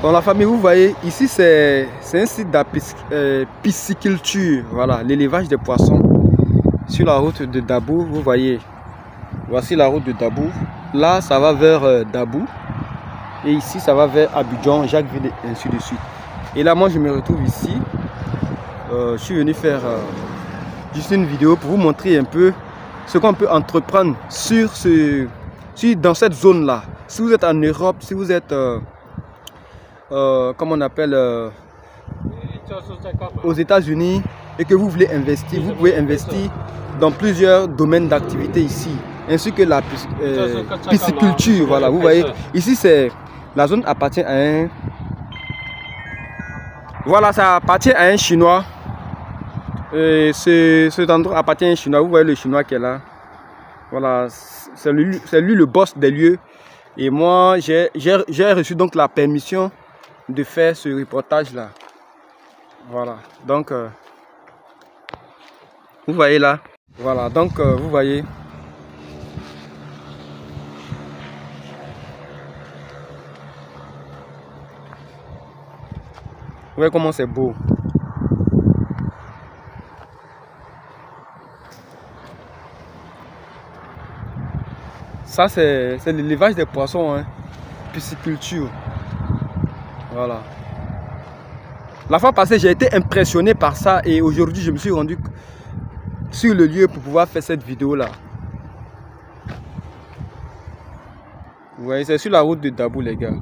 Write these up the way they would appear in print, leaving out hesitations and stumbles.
Dans la famille, vous voyez, ici c'est un site de pisciculture, voilà, l'élevage des poissons. Sur la route de Dabou, vous voyez, voici la route de Dabou. Là, ça va vers Dabou. Et ici, ça va vers Abidjan, Jacquesville et ainsi de suite. Et là, moi, je me retrouve ici. Je suis venu faire juste une vidéo pour vous montrer un peu ce qu'on peut entreprendre dans cette zone-là. Si vous êtes en Europe, si vous êtes... comme on appelle aux États-Unis et que vous voulez investir, vous pouvez investir dans plusieurs domaines d'activité ici, ainsi que la pisciculture. Voilà, vous voyez, ici c'est la zone appartient à un, voilà, ça appartient à un Chinois. Et cet endroit appartient à un Chinois. Vous voyez le Chinois qui est là. Voilà, c'est lui le boss des lieux. Et moi, j'ai reçu donc la permission de faire ce reportage là. Voilà, donc vous voyez là, voilà, donc vous voyez, comment c'est beau. Ça c'est l'élevage des poissons, hein, pisciculture. Voilà. La fois passée, j'ai été impressionné par ça et aujourd'hui, je me suis rendu sur le lieu pour pouvoir faire cette vidéo là. Vous voyez, c'est sur la route de Dabou, les gars.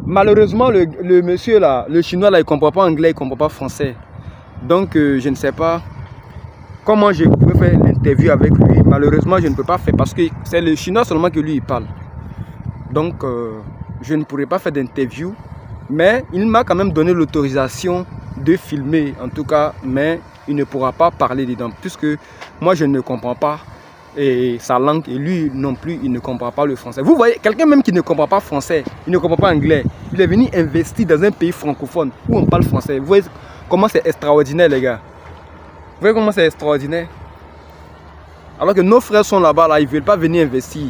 Malheureusement, le monsieur là, le chinois là, il ne comprend pas anglais, il ne comprend pas français. Donc, je ne sais pas comment je pourrais faire l'interview avec lui. Malheureusement, je ne peux pas faire parce que c'est le chinois seulement que lui il parle. Donc, je ne pourrais pas faire d'interview. Mais il m'a quand même donné l'autorisation de filmer, en tout cas, mais il ne pourra pas parler dedans, puisque moi je ne comprends pas et sa langue, et lui non plus, il ne comprend pas le français. Vous voyez, quelqu'un même qui ne comprend pas français, il ne comprend pas anglais, il est venu investir dans un pays francophone où on parle français. Vous voyez comment c'est extraordinaire, les gars. Vous voyez comment c'est extraordinaire. Alors que nos frères sont là-bas, là, ils ne veulent pas venir investir.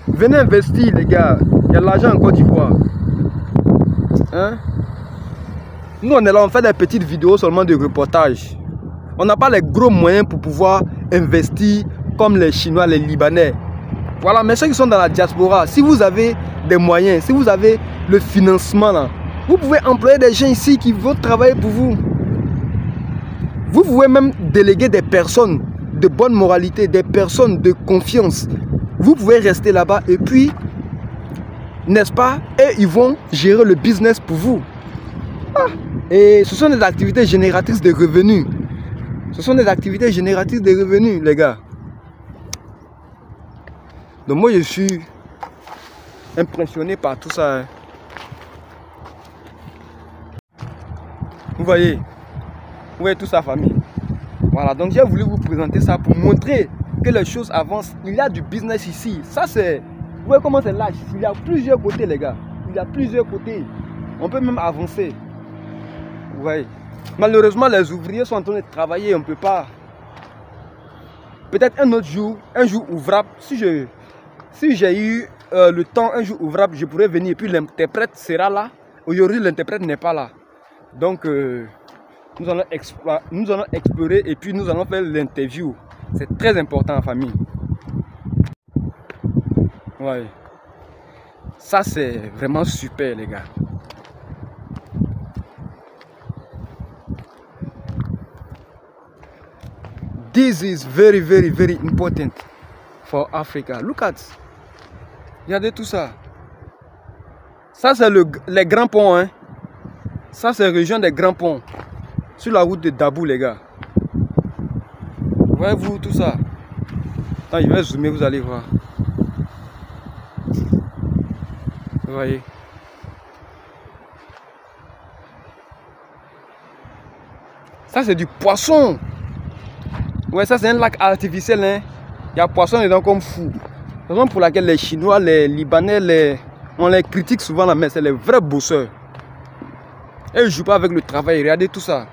Venez investir, les gars, il y a de l'argent en Côte d'Ivoire. Hein? Nous on est là, on fait des petites vidéos seulement de reportage. On n'a pas les gros moyens pour pouvoir investir comme les Chinois, les Libanais. Voilà, mais ceux qui sont dans la diaspora, si vous avez des moyens, si vous avez le financement là, vous pouvez employer des gens ici qui vont travailler pour vous. Vous pouvez même déléguer des personnes de bonne moralité, des personnes de confiance. Vous pouvez rester là-bas et puis, n'est-ce pas, et ils vont gérer le business pour vous. Ah, et ce sont des activités génératrices de revenus. Ce sont des activités génératrices de revenus, les gars. Donc moi, je suis impressionné par tout ça. Vous voyez toute sa famille. Voilà, donc j'ai voulu vous présenter ça pour montrer que les choses avancent. Il y a du business ici. Ça, c'est... Vous voyez comment c'est large. Il y a plusieurs côtés, les gars. Il y a plusieurs côtés. On peut même avancer. Vous voyez. Malheureusement, les ouvriers sont en train de travailler. On ne peut pas. Peut-être un autre jour, un jour ouvrable. Si j'ai eu le temps, un jour ouvrable, je pourrais venir. Et puis l'interprète sera là. Aujourd'hui, l'interprète n'est pas là. Donc, nous allons explorer et puis nous allons faire l'interview. C'est très important en famille. Ouais. Ça c'est vraiment super, les gars. This is very, very, very important for Africa. Look at. Regardez tout ça. Ça c'est les grands ponts, hein. Ça c'est la région des grands ponts. Sur la route de Dabou, les gars. Voyez-vous tout ça? Attends, je vais zoomer, vous allez voir. Vous voyez. Ça c'est du poisson. Ouais, ça c'est un lac artificiel, hein. Il y a poisson dedans comme fou. C'est la raison pour laquelle les Chinois, les Libanais, on les critique souvent là, mais c'est les vrais bosseurs. Et ils ne jouent pas avec le travail, regardez tout ça.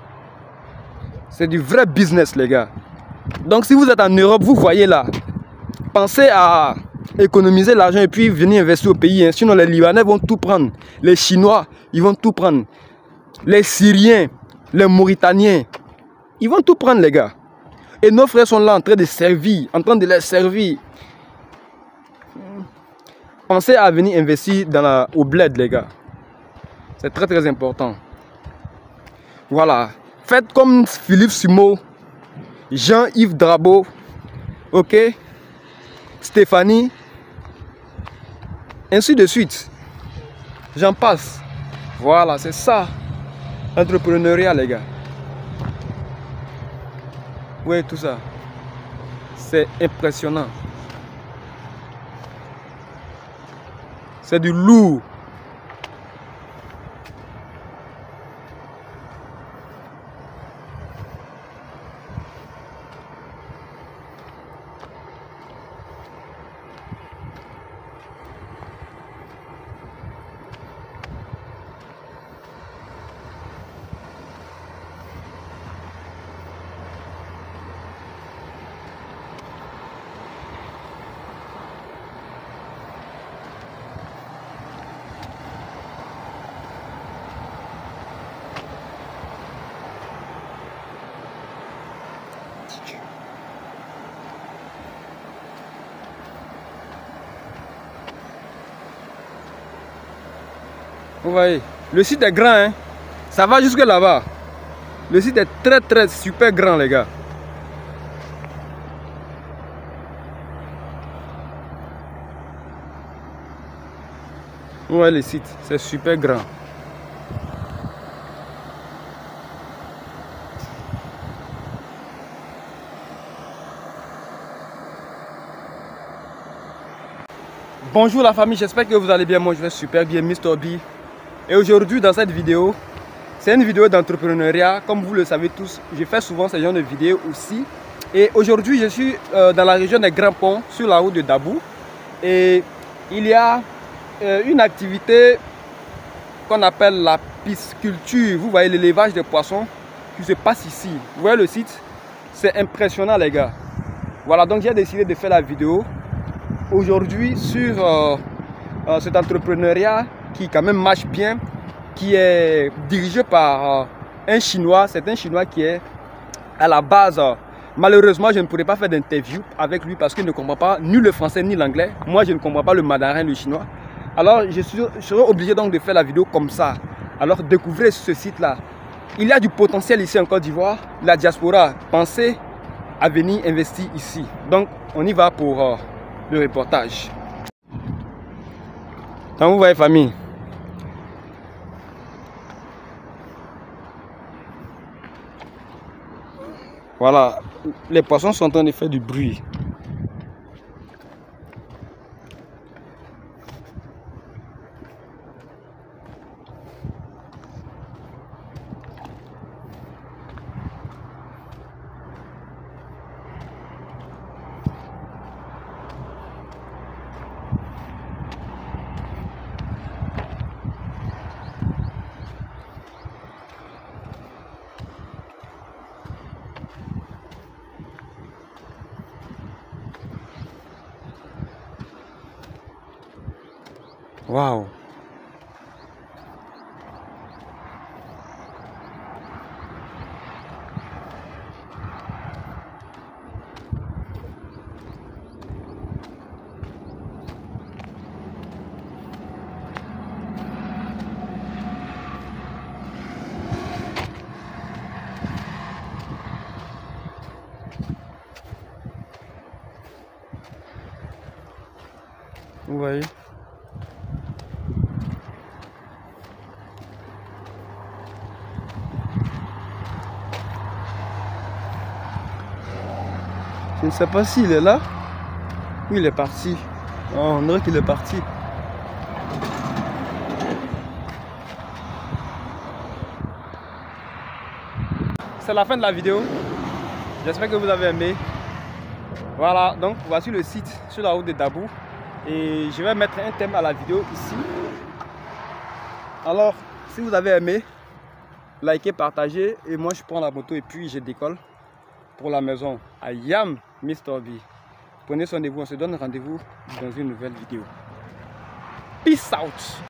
C'est du vrai business, les gars. Donc si vous êtes en Europe, vous voyez là, pensez à économiser l'argent et puis venir investir au pays, hein. Sinon les Libanais vont tout prendre. Les Chinois, ils vont tout prendre. Les Syriens, les Mauritaniens, ils vont tout prendre les gars. Et nos frères sont là en train de servir, en train de les servir. Pensez à venir investir au bled les gars. C'est très très important. Voilà. Faites comme Philippe Sumo, Jean-Yves Drabo, ok, Stéphanie, ainsi de suite. J'en passe. Voilà, c'est ça, l'entrepreneuriat les gars. Oui, tout ça. C'est impressionnant. C'est du lourd. Vous voyez, le site est grand, hein? Ça va jusque là-bas. Le site est très très super grand les gars. Vous voyez le site, c'est super grand. Bonjour la famille, j'espère que vous allez bien. Moi je vais super bien, Mr. B. Et aujourd'hui dans cette vidéo, c'est une vidéo d'entrepreneuriat. Comme vous le savez tous, je fais souvent ce genre de vidéos aussi. Et aujourd'hui je suis dans la région des Grands Ponts, sur la route de Dabou. Et il y a une activité qu'on appelle la pisciculture. Vous voyez l'élevage des poissons qui se passe ici. Vous voyez le site, c'est impressionnant les gars. Voilà, donc j'ai décidé de faire la vidéo aujourd'hui sur cet entrepreneuriat qui quand même marche bien, qui est dirigé par un Chinois. C'est un Chinois qui est à la base. Malheureusement, je ne pourrais pas faire d'interview avec lui parce qu'il ne comprend pas ni le français ni l'anglais. Moi, je ne comprends pas le mandarin, le chinois. Alors, je serai obligé donc de faire la vidéo comme ça. Alors, découvrez ce site-là. Il y a du potentiel ici en Côte d'Ivoire. La diaspora, pensez à venir investir ici. Donc, on y va pour le reportage. Donc, vous voyez, famille. Voilà, les poissons sont en train de faire du bruit. Waouh! Vous voyez? Je ne sais pas s'il est là. Oui, il est parti. Oh, on dirait qu'il est parti. C'est la fin de la vidéo. J'espère que vous avez aimé. Voilà, donc voici le site sur la route de Dabou. Et je vais mettre un thème à la vidéo ici. Alors, si vous avez aimé, likez, partagez. Et moi, je prends la moto et puis je décolle pour la maison. I am Mr. B. Prenez soin de vous. On se donne rendez-vous dans une nouvelle vidéo. Peace out.